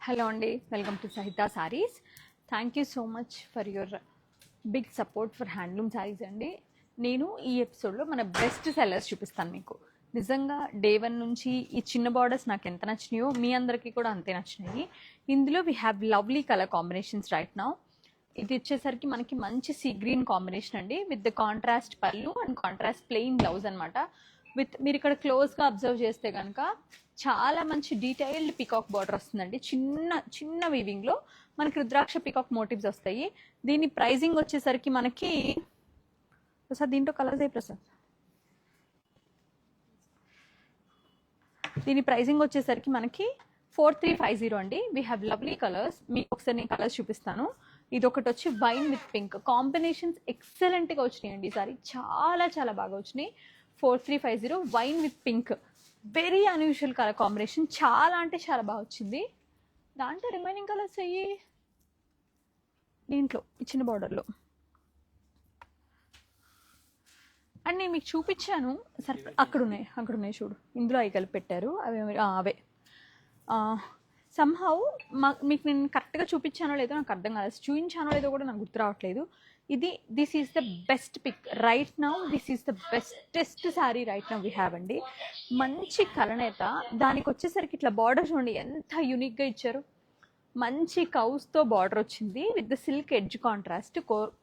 Hello అండి, welcome to Sahitha Sarees. Thank you so much for your big support for handloom saris అండి. నేను ఈ ఎపిసోడ్లో మన బెస్ట్ సెల్లర్స్ చూపిస్తాను మీకు. నిజంగా డే 1 నుంచి ఈ చిన్న బార్డర్స్ నాకు ఎంత నచ్చినాయో మీ అందరికీ కూడా అంతే నచ్చినాయి. ఇందులో we have lovely colour combinations right now. ఇది వచ్చేసరికి మనకి మంచి సీ గ్రీన్ కాంబినేషన్ అండి, విత్ ద కాంట్రాస్ట్ పళ్ళు అండ్ కాంట్రాస్ట్ ప్లెయిన్ బ్లౌజ్ అనమాట. మీరు ఇక్కడ క్లోజ్గా అబ్జర్వ్ చేస్తే కనుక చాలా మంచి డీటెయిల్డ్ పికాక్ బార్డర్ వస్తుందండి. చిన్న చిన్న వీవింగ్లో మనకి రుద్రాక్ష పికాక్ మోటివ్స్ వస్తాయి. దీని ప్రైజింగ్ వచ్చేసరికి మనకి ప్రసాద్ దీంట్లో కలర్స్ ప్రసాద్ దీని ప్రైజింగ్ వచ్చేసరికి మనకి 4350 అండి. We have lovely colours. మీకు ఒకసారి నేను కలర్స్ చూపిస్తాను. ఇది ఒకటి వచ్చి వైన్ విత్ పింక్ కాంబినేషన్స్ ఎక్సలెంట్గా వచ్చినాయండి. ఈసారి చాలా చాలా బాగా వచ్చినాయి. 4350 wine with pink, very unusual colour combination. చాలా అంటే చాలా బాగా వచ్చింది. దాంట్లో రిమైనింగ్ కలర్స్ అయ్యి దీంట్లో ఇచ్చిన బార్డర్లో అండ్ నేను మీకు చూపించాను. సరే అక్కడ ఉన్నాయి చూడు, ఇందులో అవి కలిపి పెట్టారు. అవే సమ్హౌ మీకు నేను కరెక్ట్గా చూపించానో లేదో నాకు అర్థం కాలేదు, చూపించానో లేదో కూడా నాకు గుర్తు రావట్లేదు. This is the best pick right now. This is the bestest sari right now we have అండి. మంచి కలనేత, దానికి వచ్చేసరికి ఇట్లా బార్డర్ చూడండి ఎంత యూనిక్గా ఇచ్చారు. మంచి కౌస్తో బార్డర్ వచ్చింది with the silk edge contrast.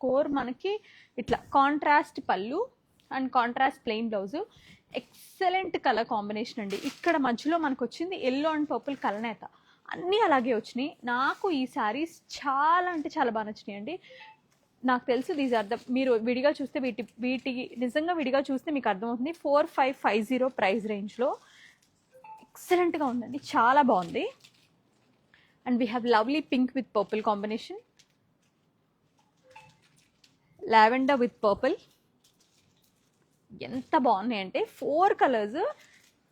Core మనకి ఇట్లా కాంట్రాస్ట్ పళ్ళు and contrast plain blouse. Excellent colour combination అండి. ఇక్కడ మధ్యలో మనకు వచ్చింది ఎల్లో అండ్ పర్పుల్ కలనేత, అన్నీ అలాగే వచ్చినాయి. నాకు ఈ శారీస్ చాలా అంటే చాలా బాగా నచ్చినాయి అండి. నాకు తెలుసు దీస్ ఆర్ ద, మీరు విడిగా చూస్తే వీటికి నిజంగా విడిగా చూస్తే మీకు అర్థమవుతుంది. 4550 ప్రైస్ రేంజ్లో ఎక్సలెంట్గా ఉందండి, చాలా బాగుంది. And we have lovely pink with purple combination, lavender with purple. ఎంత బాగున్నాయి అంటే 4 కలర్స్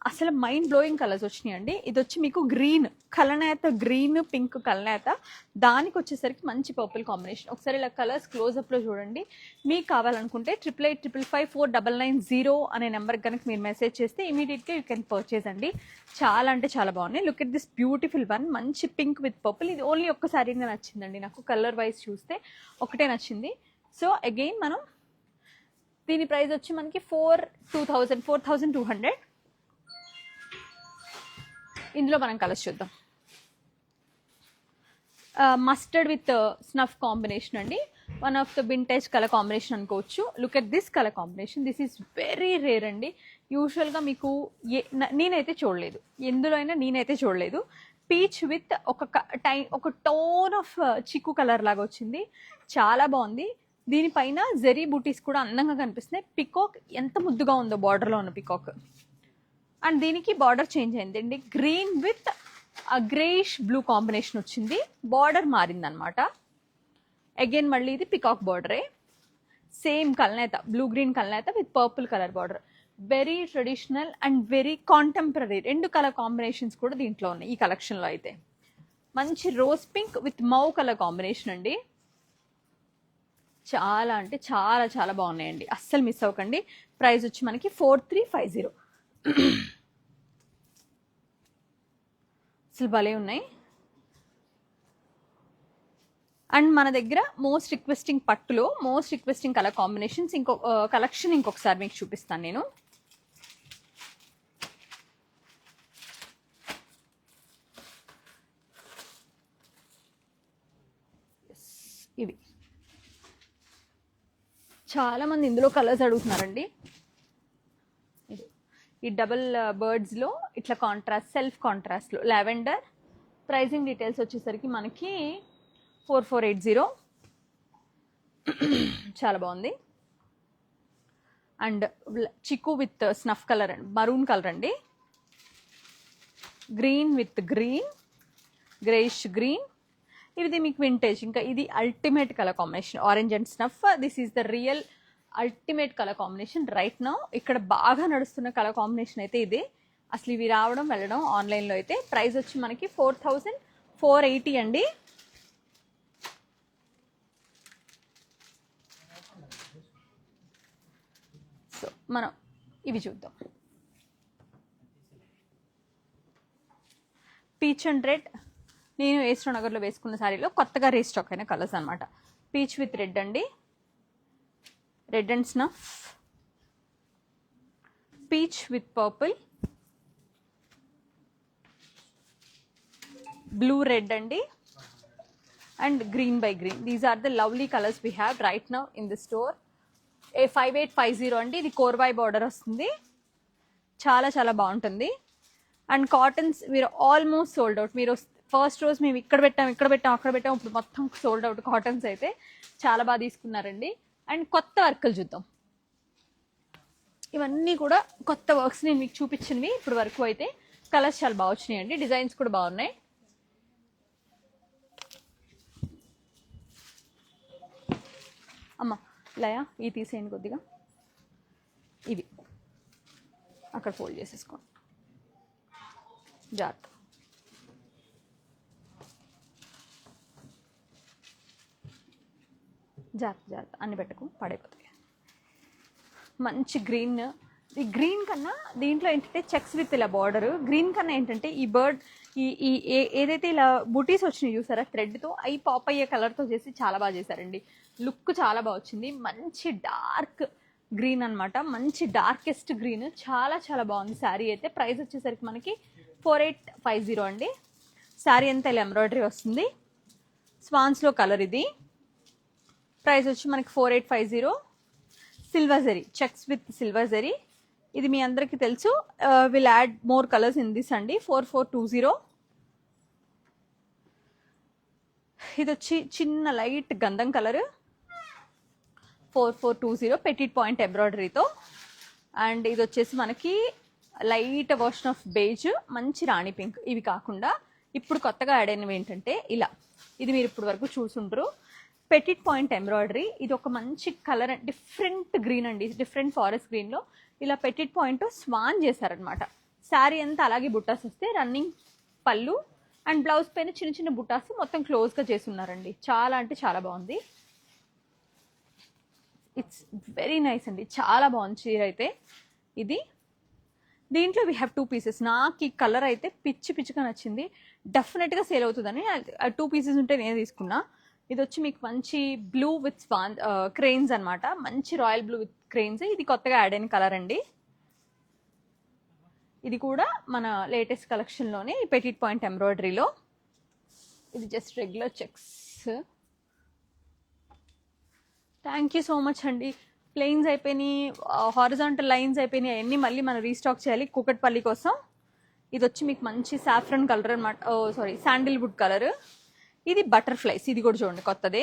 అసలు మైండ్ బ్లోయింగ్ కలర్స్ వచ్చినాయండి. ఇది వచ్చి మీకు గ్రీన్ కలనేత, గ్రీన్ పింక్ కలనేత, దానికి వచ్చేసరికి మంచి పర్పుల్ కాంబినేషన్. ఒకసారి ఇలా కలర్స్ క్లోజ్అప్లో చూడండి. మీకు కావాలనుకుంటే 8855554990 అనే నెంబర్కి కనుక మీరు మెసేజ్ చేస్తే ఇమీడియట్గా యూ కెన్ పర్చేజ్ అండి. చాలా అంటే చాలా బాగున్నాయి. Look at this beautiful one, మంచి పింక్ విత్ పర్పుల్. ఇది ఓన్లీ ఒక్కసారిగా నచ్చిందండి నాకు, కలర్ వైజ్ చూస్తే ఒకటే నచ్చింది. సో అగైన్ మనం దీని ప్రైస్ వచ్చి మనకి 4200. ఇందులో మనం కలర్స్ చూద్దాం. మస్టర్డ్ విత్ స్నఫ్ కాంబినేషన్ అండి, one of the vintage colour combination అనుకోవచ్చు. Look at this colour combination. This is very rare అండి. యూజువల్గా మీకు నేనైతే చూడలేదు, ఎందులో అయినా నేనైతే చూడలేదు. పీచ్ విత్ ఒక టోన్ ఆఫ్ చిక్కు కలర్ లాగా వచ్చింది, చాలా బాగుంది. దీనిపైన జెరీ బూటీస్ కూడా అందంగా కనిపిస్తున్నాయి. పికాక్ ఎంత ముద్దుగా ఉందో బార్డర్లో ఉన్న పికాక్. అండ్ దీనికి బార్డర్ చేంజ్ అయిందండి, green with greyish blue combination వచ్చింది. బార్డర్ మారిందనమాట. అగైన్ మళ్ళీ ఇది పికాక్ బార్డరే, సేమ్ కలనేత, బ్లూ గ్రీన్ కలనేత with purple colour border. Very traditional and very contemporary, 2 colour combinations కూడా దీంట్లో ఉన్నాయి. ఈ కలెక్షన్లో అయితే మంచి rose pink with mauve colour combination అండి. చాలా అంటే చాలా చాలా బాగున్నాయండి, అస్సలు మిస్ అవ్వకండి. ప్రైస్ వచ్చి మనకి 4350. అసలు భలే ఉన్నాయి. అండ్ మన దగ్గర మోస్ట్ రిక్వెస్టింగ్ పట్టులో most requesting colour combinations collection ఇంకొకసారి మీకు చూపిస్తాను నేను. ఇవి చాలామంది ఇందులో కలర్స్ అడుగుతున్నారండి. ఈ డబుల్ బర్డ్స్లో ఇట్లా కాంట్రాస్ట్, సెల్ఫ్ కాంట్రాస్ట్లో లావెండర్. ప్రైజింగ్ డీటెయిల్స్ వచ్చేసరికి మనకి 4480. చాలా బాగుంది. అండ్ చిక్కు విత్ స్నఫ్ కలర్ అండి, మరూన్ కలర్ అండి. Green with green, greyish green. ఇది మీకు వింటేజ్. ఇంకా ఇది ultimate colour combination, orange and snuff. This is the real ultimate colour combination right now. ఇక్కడ బాగా నడుస్తున్న కలర్ కాంబినేషన్ అయితే ఇదే. అసలు ఇవి రావడం వెళ్ళడం ఆన్లైన్లో అయితే. ప్రైస్ వచ్చి మనకి 4480 అండి. సో మనం ఇవి చూద్దాం. పీచ్ అండ్ రెడ్, నేను ఏస్ట్రో నగర్లో వేసుకున్న శారీలో కొత్తగా రీస్టాక్ అయిన కలర్స్ అనమాట. పీచ్ విత్ రెడ్ అండి, red and snuff, peach with purple, blue red అండి, and green by green. These are the lovely colours we have right now in the store. 5850 అండి. ఇది కోర్బాయ్ బార్డర్ వస్తుంది, చాలా చాలా బాగుంటుంది. అండ్ కాటన్స్ మీరు ఆల్మోస్ట్ సోల్డ్ అవుట్. మీరు ఫస్ట్ రోజు మేము ఇక్కడ పెట్టాం అక్కడ పెట్టాం, ఇప్పుడు మొత్తం సోల్డ్ అవుట్. కాటన్స్ అయితే చాలా బాగా తీసుకున్నారండి. అండ్ కొత్త వర్కులు చూద్దాం. ఇవన్నీ కూడా కొత్త వర్క్స్ నేను మీకు చూపించినవి ఇప్పుడు వరకు అయితే. కలర్స్ చాలా బాగా వచ్చినాయండి, డిజైన్స్ కూడా బాగున్నాయి. అమ్మ లయా ఇవి తీసేయండి కొద్దిగా, ఇవి అక్కడ ఫోల్డ్ చేసేసుకోండి జాగ్రత్త. జాగ్రత్త అన్ని పెట్టకు, పడైపోతాయి. మంచి గ్రీన్. ఈ గ్రీన్ కన్నా దీంట్లో ఏంటంటే చెక్స్ విత్ ఇలా బార్డర్. గ్రీన్ కన్నా ఏంటంటే ఈ బర్డ్ ఈ ఏదైతే ఇలా బుటీస్ వచ్చినాయి చూసారా థ్రెడ్తో, అవి పాప్ అయ్యే కలర్తో చేసి చాలా బాగా చేశారండి. లుక్ చాలా బాగా వచ్చింది. మంచి డార్క్ గ్రీన్ అనమాట, మంచి డార్కెస్ట్ గ్రీన్. చాలా చాలా బాగుంది శారీ అయితే. ప్రైస్ వచ్చేసరికి మనకి 4850 అండి. శారీ అంతా ఇలా ఎంబ్రాయిడరీ వస్తుంది, స్వాన్స్లో కలర్. ఇది ప్రైస్ వచ్చి మనకి 4850. Silver zari, checks with silver zari. ఇది మీ అందరికీ తెలుసు. Will add more colours in this అండి. 4420. ఇది వచ్చి చిన్న లైట్ గంధం కలర్, 4420 పెటిట్ పాయింట్ ఎంబ్రాయిడరీతో. అండ్ ఇది వచ్చేసి మనకి లైట్ వర్షన్ ఆఫ్ బేజ్, మంచి రాణి పింక్. ఇవి కాకుండా ఇప్పుడు కొత్తగా యాడ్ అయినవి ఏంటంటే ఇలా, ఇది మీరు ఇప్పుడు వరకు చూసుంటారు, పెటిట్ పాయింట్ ఎంబ్రాయిడరీ. ఇది ఒక మంచి కలర్, డిఫరెంట్ గ్రీన్ అండి, డిఫరెంట్ ఫారెస్ట్ గ్రీన్లో ఇలా పెటిట్ పాయింట్ స్వాన్ చేశారనమాట. శారీ అంతా అలాగే బుట్టాస్ వస్తే, రన్నింగ్ పళ్ళు అండ్ బ్లౌజ్ పైన చిన్న చిన్న బుట్టాస్ మొత్తం క్లోజ్గా చేస్తున్నారండి. చాలా అంటే చాలా బాగుంది. ఇట్స్ వెరీ నైస్ అండి, చాలా బాగుంది చీర అయితే. ఇది దీంట్లో వీ హ్యావ్ 2 పీసెస్. నాకు ఈ కలర్ అయితే పిచ్చిగా నచ్చింది, డెఫినెట్గా సేల్ అవుతుందని 2 పీసెస్ ఉంటే నేను తీసుకున్నా. ఇది వచ్చి మీకు మంచి బ్లూ విత్ స్వాన్ క్రెయిన్స్ అనమాట, మంచి రాయల్ బ్లూ విత్ క్రెయిన్స్. ఇది కొత్తగా యాడ్ అయిన కలర్ అండి. ఇది కూడా మన లేటెస్ట్ కలెక్షన్లోనే పెటిట్ పాయింట్ ఎంబ్రాయిడరీలో. ఇది just regular checks. Thank you so much అండి. ప్లెయిన్స్ అయిపోయినాయి, హారిజాంటల్ లైన్స్ అయిపోయినాయి, అవన్నీ మళ్ళీ మనం రీస్టాక్ చేయాలి కూకట్పల్లి కోసం. ఇది వచ్చి మీకు మంచి సాఫ్రన్ కలర్ అనమాట, శాండిల్వుడ్ కలర్. ఇది బటర్ఫ్లైస్, ఇది కూడా చూడండి కొత్తదే.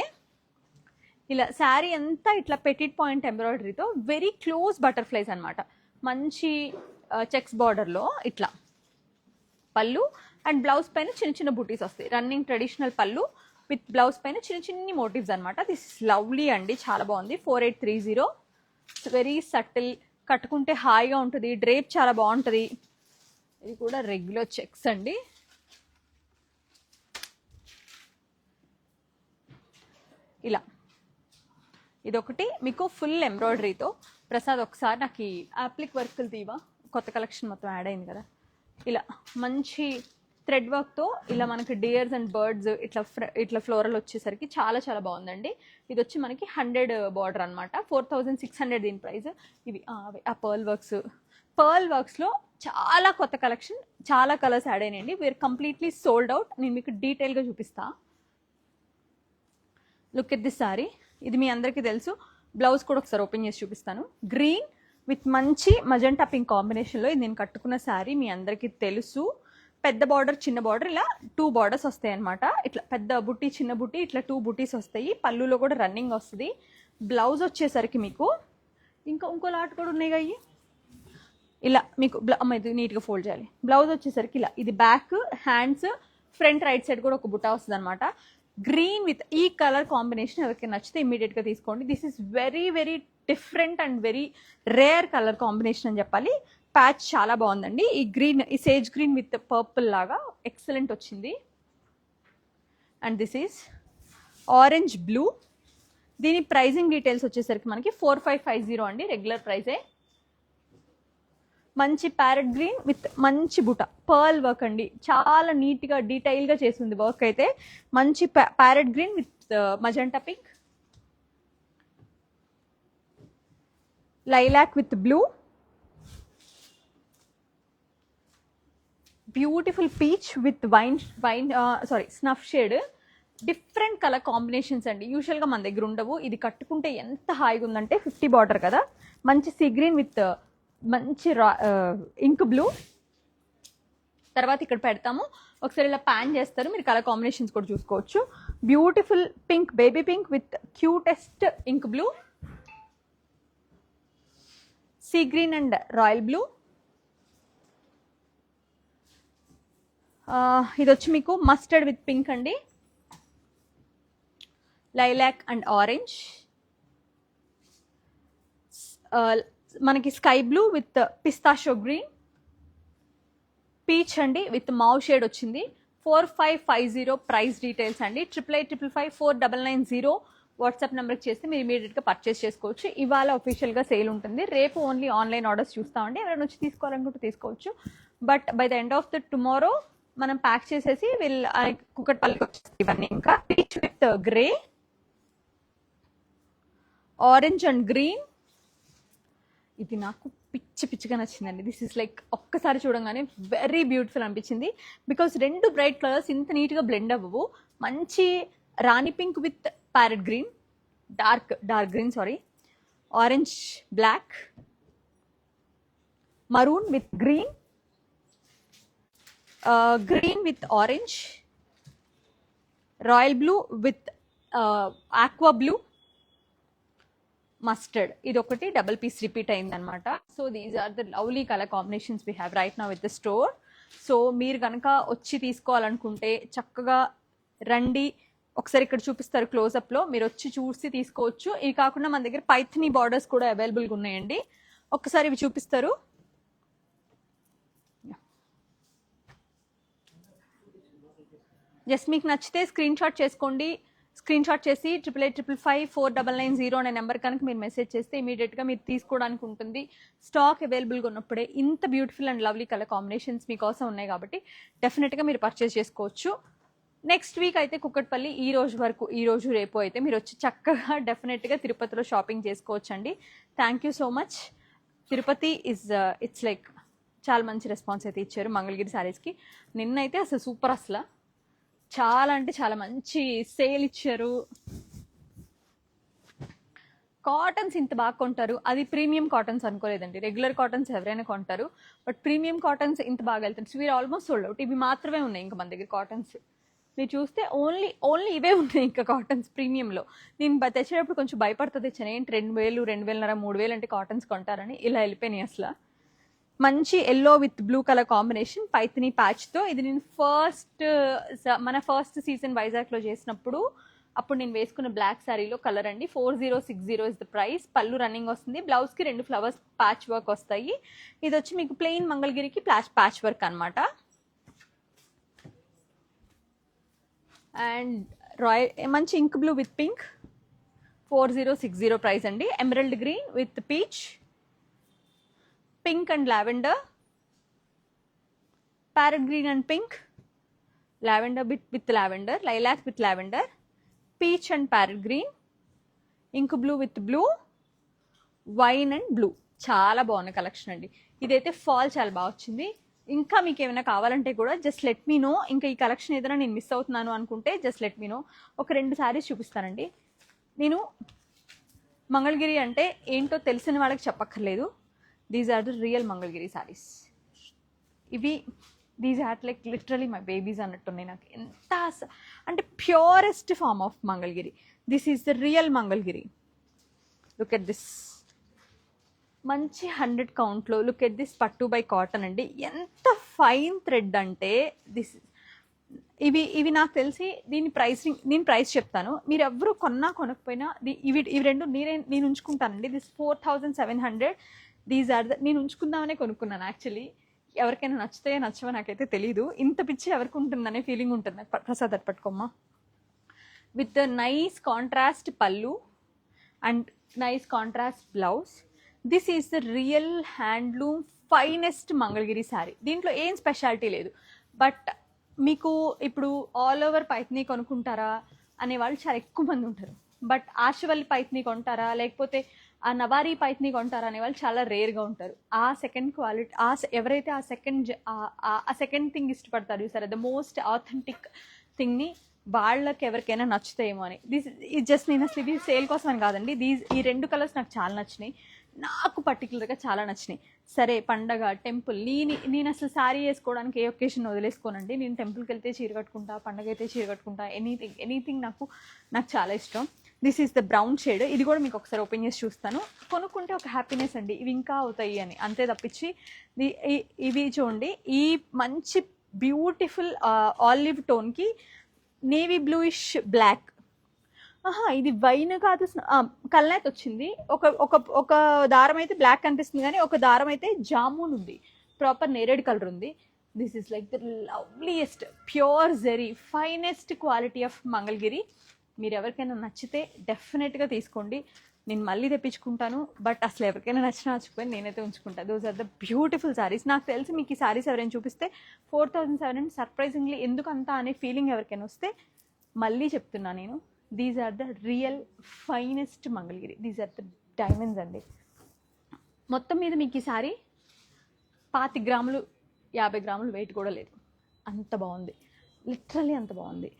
ఇలా శారీ అంతా ఇట్లా పెటిట్ పాయింట్ ఎంబ్రాయిడరీతో వెరీ క్లోజ్ బటర్ఫ్లైస్ అనమాట. మంచి చెక్స్ బార్డర్లో ఇట్లా పళ్ళు అండ్ బ్లౌజ్ పైన చిన్న చిన్న బుటీస్ వస్తాయి. రన్నింగ్ ట్రెడిషనల్ పళ్ళు విత్ బ్లౌజ్ పైన చిన్న చిన్ని మోటివ్స్ అనమాట. దిస్ ఇస్ లవ్లీ అండి, చాలా బాగుంది. 4830. వెరీ సటిల్, కట్టుకుంటే హాయిగా ఉంటుంది, డ్రేప్ చాలా బాగుంటుంది. ఇది కూడా రెగ్యులర్ చెక్స్ అండి. ఇలా ఇదొకటి మీకు ఫుల్ ఎంబ్రాయిడరీతో. ప్రసాద్ ఒకసారి నాకు ఈ యాప్లిక్ వర్క్లు తీవా, కొత్త కలెక్షన్ మొత్తం యాడ్ అయింది కదా. ఇలా మంచి థ్రెడ్ వర్క్తో ఇలా మనకి డియర్స్ అండ్ బర్డ్స్ ఇట్లా ఫ్లోరల్ వచ్చేసరికి చాలా చాలా బాగుందండి. ఇది వచ్చి మనకి 100 బార్డర్ అనమాట. 4600 దీని ప్రైస్. ఇవి ఆ పర్ల్ వర్క్స్లో చాలా కొత్త కలెక్షన్, చాలా కలర్స్ యాడ్ అయినాయండి. We are completely sold out. నేను మీకు డీటెయిల్గా చూపిస్తా. Look at this sari. ఇది మీ అందరికీ తెలుసు. బ్లౌజ్ కూడా ఒకసారి ఓపెన్ చేసి చూపిస్తాను. గ్రీన్ విత్ మంచి మజంటా పింక్ కాంబినేషన్లో ఇది నేను కట్టుకున్న శారీ, మీ అందరికీ తెలుసు. పెద్ద బార్డర్ చిన్న బార్డర్, ఇలా 2 బార్డర్స్ వస్తాయి అనమాట. ఇట్లా పెద్ద బుట్టి చిన్న బుట్టి ఇట్లా 2 బుట్టీస్ వస్తాయి. పళ్ళులో కూడా రన్నింగ్ వస్తుంది. బ్లౌజ్ వచ్చేసరికి మీకు ఇంకో లాట్ కూడా ఉన్నాయి కదా, ఇలా మీకు ఇది నీట్గా ఫోల్డ్ చేయాలి. బ్లౌజ్ వచ్చేసరికి ఇలా, ఇది back, hands, front right side కూడా ఒక బుట్ట వస్తుంది అనమాట. గ్రీన్ విత్ ఈ కలర్ కాంబినేషన్ ఎవరికైనా నచ్చితే ఇమీడియట్గా తీసుకోండి. This is very very different and very rare colour combination అని చెప్పాలి. ప్యాచ్ చాలా బాగుందండి. ఈ గ్రీన్, ఈ సేజ్ గ్రీన్ విత్ పర్పుల్ లాగా ఎక్సలెంట్ వచ్చింది. And this is orange blue. దీని ప్రైజింగ్ డీటెయిల్స్ వచ్చేసరికి మనకి 4550 అండి, రెగ్యులర్ ప్రైజే. మంచి ప్యారెట్ గ్రీన్ విత్ మంచి బుట పర్ల్ వర్క్ అండి, చాలా నీట్గా డీటెయిల్గా చేసింది వర్క్ అయితే. మంచి parrot green with magenta pink, lilac with blue, beautiful peach with snuff shade. Different colour combinations అండి, యూజువల్గా మన దగ్గర ఉండవు. ఇది కట్టుకుంటే ఎంత హాయిగా ఉందంటే 50 బార్డర్ కదా, మంచి సీ గ్రీన్ విత్ మంచి ఇంక్ బ్లూ. తర్వాత ఇక్కడ పెడతాము, ఒకసారి ఇలా ప్యాన్ చేస్తారు, మీరు కలర్ కాంబినేషన్స్ కూడా చూసుకోవచ్చు. Beautiful pink, baby pink with cutest ink blue, sea green and royal blue. ఇది వచ్చి మీకు మస్టర్డ్ విత్ పింక్ అండి, లైలాక్ అండ్ ఆరెంజ్, మనకి sky blue with pistachio green, peach అండి విత్ మావ్ షేడ్ వచ్చింది. 4550 ప్రైస్ డీటెయిల్స్ అండి. 8855549990 వాట్సాప్ నెంబర్కి చేస్తే మీరు ఇమీడియట్గా పర్చేస్ చేసుకోవచ్చు. ఇవాళ ఒఫీషియల్గా సేల్ ఉంటుంది, రేపు ఓన్లీ ఆన్లైన్ ఆర్డర్స్ చూస్తామండి. ఎవరైనా వచ్చి తీసుకోవాలనుకుంటే తీసుకోవచ్చు, but by the end of the tomorrow మనం ప్యాక్ చేసేసి కుకట్పల్లికి వచ్చేసి ఇవన్నీ. ఇంకా peach with grey, orange and green. ఇది నాకు పిచ్చిగా నచ్చిందండి. దిస్ ఇస్ లైక్ ఒక్కసారి చూడంగానే వెరీ బ్యూటిఫుల్ అనిపించింది, బికాస్ 2 బ్రైట్ కలర్స్ ఇంత నీట్గా బ్లెండ్ అవ్వవు. మంచి rani pink with parrot green, dark green sorry, orange black, maroon with green, green with orange, royal blue with aqua blue, mustard. ఇది ఒకటి డబుల్ పీస్ రిపీట్ అయిందనమాట. So these are the lovely colour combinations we have right now with the store. So మీరు కనుక వచ్చి తీసుకోవాలనుకుంటే చక్కగా రండి, ఒకసారి ఇక్కడ చూపిస్తారు క్లోజప్లో, మీరు వచ్చి చూసి తీసుకోవచ్చు. ఇవి కాకుండా మన దగ్గర పైథనీ బార్డర్స్ కూడా అవైలబుల్గా ఉన్నాయండి, ఒక్కసారి ఇవి చూపిస్తారు. జస్ట్ మీకు నచ్చితే స్క్రీన్ షాట్ చేసుకోండి, స్క్రీన్ షాట్ చేసి 8855549990 అనే నెంబర్ కనుక మీరు మెసేజ్ చేస్తే ఇమీడియట్గా మీరు తీసుకోవడానికి ఉంటుంది. స్టాక్ అవైలబుల్గా ఉన్నప్పుడే ఇంత beautiful and lovely colour combinations మీకోసం ఉన్నాయి కాబట్టి డెఫినెట్గా మీరు పర్చేస్ చేసుకోవచ్చు. నెక్స్ట్ వీక్ అయితే కుక్కట్పల్లి, ఈ రోజు వరకు, ఈ రోజు రేపు అయితే మీరు వచ్చి చక్కగా డెఫినెట్గా తిరుపతిలో షాపింగ్ చేసుకోవచ్చు అండి. Thank you so much. Tirupati it's like చాలా మంచి రెస్పాన్స్ అయితే ఇచ్చారు మంగళగిరి శారీస్కి. నిన్నైతే అసలు సూపర్, అసలు చాలా అంటే చాలా మంచి సేల్ ఇచ్చారు. కాటన్స్ ఇంత బాగా కొంటారు, అది ప్రీమియం కాటన్స్ అనుకోలేదండి. రెగ్యులర్ కాటన్స్ ఎవరైనా కొంటారు, బట్ ప్రీమియం కాటన్స్ ఇంత బాగా వెళ్తారు. సో వీరు ఆల్మోస్ట్ సోల్డ్ అవుట్. ఇవి మాత్రమే ఉన్నాయి ఇంకా మన దగ్గర కాటన్స్. మీరు చూస్తే ఓన్లీ ఇవే ఉన్నాయి ఇంకా కాటన్స్ ప్రీమియంలో. నేను తెచ్చేటప్పుడు కొంచెం భయపడుతుంది, తెచ్చాను ఏంటి 2000, 2500, 3000 అంటే కాటన్స్ కొంటారని. ఇలా వెళ్ళిపోయినాయి అసలు. మంచి yellow with blue colour combination Paithani ప్యాచ్తో. ఇది నేను మన ఫస్ట్ సీజన్ వైజాగ్లో చేసినప్పుడు అప్పుడు నేను వేసుకున్న బ్లాక్ శారీలో కలర్ అండి. 4060 ఇస్ ద ప్రైస్. పళ్ళు రన్నింగ్ వస్తుంది, బ్లౌజ్కి 2 ఫ్లవర్స్ ప్యాచ్ వర్క్ వస్తాయి. ఇది వచ్చి మీకు ప్లెయిన్ మంగళగిరికి ప్యాచ్ వర్క్ అనమాట. అండ్ మంచి ink blue with pink, 4060 price అండి. Emerald green with peach, pink and lavender, parrot green and pink, lavender with lavender, lilac with lavender, peach and parrot green, ink blue with blue, wine and blue. చాలా బాగున్న collection అండి. ఇదైతే fall చాలా బాగా వచ్చింది. ఇంకా మీకు ఏమైనా కావాలంటే కూడా జస్ట్ లెట్ మీ నో. ఇంకా ఈ కలెక్షన్ ఏదైనా నేను మిస్ అవుతున్నాను అనుకుంటే జస్ట్ లెట్ మీ నో. ఒక 2 శారీస్ చూపిస్తానండి. నేను మంగళగిరి అంటే ఏంటో తెలిసిన వాళ్ళకి చెప్పక్కర్లేదు. These are the real Mangalagiri saris. These are like literally my babies అన్నట్టున్నాయి నాకు. ఎంత అంటే purest form of Mangalagiri. This is the real Mangalagiri. Look at this, మంచి 100 కౌంట్లో. లుక్ ఎట్ దిస్ పట్టు బై కాటన్ అండి. ఎంత ఫైన్ థ్రెడ్ అంటే ఇవి నాకు తెలిసి నేను ప్రైస్ చెప్తాను. మీరు ఎవరు కొనకపోయినా ఇవి రెండు నేను ఉంచుకుంటానండి. దిస్ 4700. దీస్ ఆర్ నేను ఉంచుకుందామనే కొనుక్కున్నాను యాక్చువల్లీ. ఎవరికైనా నచ్చుతాయో నచ్చవో నాకైతే తెలీదు. ఇంత పిచ్చి ఎవరికి ఉంటుందనే ఫీలింగ్ ఉంటుంది. ప్రసాద్ అటు పట్టుకోమ్మా. విత్ ద నైస్ కాంట్రాస్ట్ పళ్ళు and nice contrast blouse. This is the real handloom finest Mangalagiri sari. దీంట్లో ఏం స్పెషాలిటీ లేదు, బట్ మీకు ఇప్పుడు ఆల్ ఓవర్ పైత్ని కొనుక్కుంటారా అనే వాళ్ళు చాలా ఎక్కువ మంది ఉంటారు. బట్ ఆశవల్లి పైత్ని కొంటారా లేకపోతే ఆ నవారీ పైత్ని కొంటారా అనే వాళ్ళు చాలా రేర్గా ఉంటారు. ఆ సెకండ్ క్వాలిటీ, ఎవరైతే ఆ సెకండ్ థింగ్ ఇష్టపడతారు సరే, ద మోస్ట్ ఆథెంటిక్ థింగ్ని వాళ్ళకి ఎవరికైనా నచ్చుతాయేమో అని. ఇది జస్ట్ నేను అసలు ఇది సేల్ కోసం అని కాదండి. ఈ 2 కలర్స్ నాకు చాలా నచ్చినాయి, నాకు పర్టికులర్గా చాలా నచ్చినాయి. సరే పండగ, టెంపుల్, నేను అసలు శారీ వేసుకోవడానికి ఏ ఒకేషన్ వదిలేసుకోనండి. నేను టెంపుల్కి వెళ్తే చీర కట్టుకుంటా, పండగ అయితే చీర కట్టుకుంటా, ఎనీథింగ్ నాకు చాలా ఇష్టం. This is the brown shade. ఇది కూడా మీకు ఒకసారి ఓపెన్ చేసి చూస్తాను. కొనుక్కుంటే ఒక హ్యాపీనెస్ అండి, ఇవి ఇంకా అవుతాయి అని, అంతే తప్పించి ఇవి చూడండి. ఈ మంచి బ్యూటిఫుల్ ఆలివ్ టోన్కి నేవీ బ్లూయిష్ బ్లాక్, ఇది వైన్ కాదు, కల్నేత్ వచ్చింది. ఒక దారం అయితే బ్లాక్ కనిపిస్తుంది కానీ ఒక దారం అయితే జామున్ ఉంది, ప్రాపర్ నేరేడ్ కలర్ ఉంది. This is like the loveliest pure zari finest quality of Mangalagiri. మీరు ఎవరికైనా నచ్చితే డెఫినెట్గా తీసుకోండి, నేను మళ్ళీ తెప్పించుకుంటాను. బట్ అసలు ఎవరికైనా నచ్చకపోయి నేనైతే ఉంచుకుంటాను. Those are the beautiful saris. నాకు తెలిసి మీకు ఈ శారీస్ ఎవరైనా చూపిస్తే 4700 సర్ప్రైజింగ్లీ ఎందుకు అంతా అనే ఫీలింగ్ ఎవరికైనా వస్తే మళ్ళీ చెప్తున్నా నేను, these are the real finest Mangalagiri. These are the diamonds అండి. మొత్తం మీద మీకు ఈ సారీ 25 గ్రాములు 50 గ్రాములు వెయిట్ కూడా లేదు, అంత బాగుంది, లిటరల్లీ అంత బాగుంది.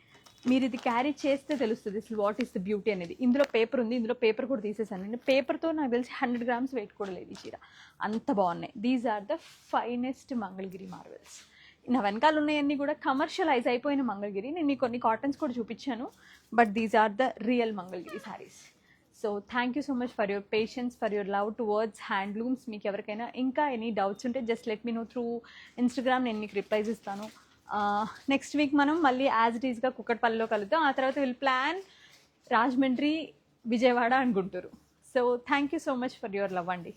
మీరు ఇది క్యారీ చేస్తే తెలుస్తుంది అసలు వాట్ ఈస్ ద బ్యూటీ అనేది. ఇందులో పేపర్ ఉంది, ఇందులో పేపర్ కూడా తీసేసానండి. పేపర్తో నాకు తెలిసి 100 గ్రామ్స్ వెయిట్ కూడా లేదు ఈ చీర, అంత బాగున్నాయి. These are the finest Mangalagiri marvels. నా వెనకాల ఉన్నాయన్నీ కూడా కమర్షియలైజ్ అయిపోయిన మంగళగిరి. నేను మీకు కొన్ని కాటన్స్ కూడా చూపించాను, but these are the real Mangalagiri saris. So thank you so much for your patience, for your love towards handlooms. మీకు ఎవరికైనా ఇంకా ఎనీ డౌట్స్ ఉంటే just let me know through Instagram, నేను మీకు రిప్లైస్ ఇస్తాను. నెక్స్ట్ వీక్ మనం మళ్ళీ యాజ్ ఇట్ ఈస్గా కుక్కట్పల్లిలో కలుద్దాం. ఆ తర్వాత will plan Rajahmundry, Vijayawada and Guntur. So thank you so much for your love అండి.